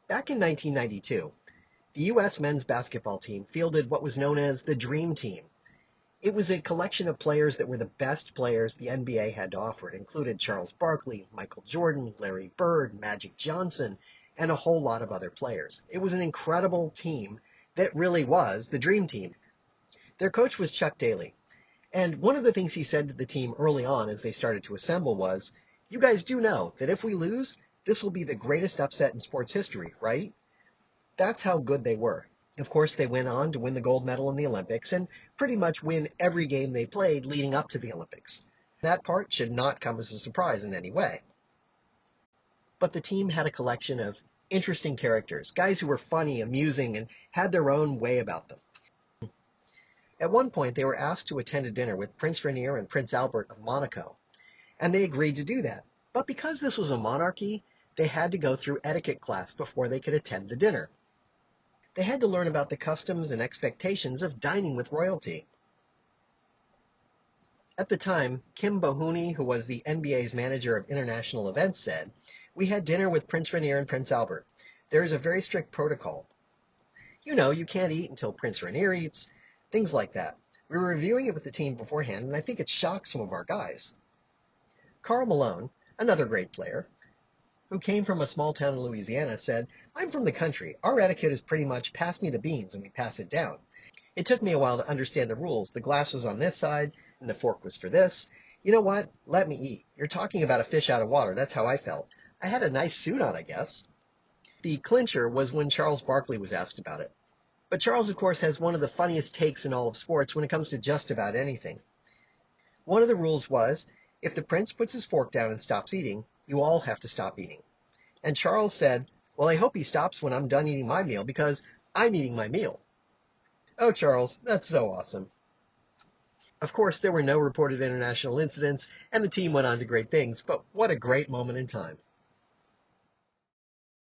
Back in 1992, the U.S. men's basketball team fielded what was known as the Dream Team. It was a collection of players that were the best players the NBA had to offer. It included Charles Barkley, Michael Jordan, Larry Bird, Magic Johnson, and a whole lot of other players. It was an incredible team that really was the Dream Team. Their coach was Chuck Daly. And one of the things he said to the team early on as they started to assemble was, "You guys do know that if we lose, this will be the greatest upset in sports history, right?" That's how good they were. Of course, they went on to win the gold medal in the Olympics and pretty much win every game they played leading up to the Olympics. That part should not come as a surprise in any way. But the team had a collection of interesting characters, guys who were funny, amusing, and had their own way about them. At one point, they were asked to attend a dinner with Prince Rainier and Prince Albert of Monaco, and they agreed to do that. But because this was a monarchy, they had to go through etiquette class before they could attend the dinner. They had to learn about the customs and expectations of dining with royalty. At the time, Kim Bohuni, who was the NBA's manager of international events, said, "We had dinner with Prince Rainier and Prince Albert. There is a very strict protocol. You know, you can't eat until Prince Rainier eats, things like that. We were reviewing it with the team beforehand, and I think it shocked some of our guys." Karl Malone, another great player, who came from a small town in Louisiana, said, "I'm from the country. Our etiquette is pretty much pass me the beans and we pass it down. It took me a while to understand the rules. The glass was on this side and the fork was for this. You know what? Let me eat. You're talking about a fish out of water. That's how I felt. I had a nice suit on, I guess." The clincher was when Charles Barkley was asked about it. But Charles, of course, has one of the funniest takes in all of sports when it comes to just about anything. One of the rules was, if the prince puts his fork down and stops eating, you all have to stop eating. And Charles said, "Well, I hope he stops when I'm done eating my meal because I'm eating my meal." Oh, Charles, that's so awesome. Of course, there were no reported international incidents, and the team went on to great things, but what a great moment in time.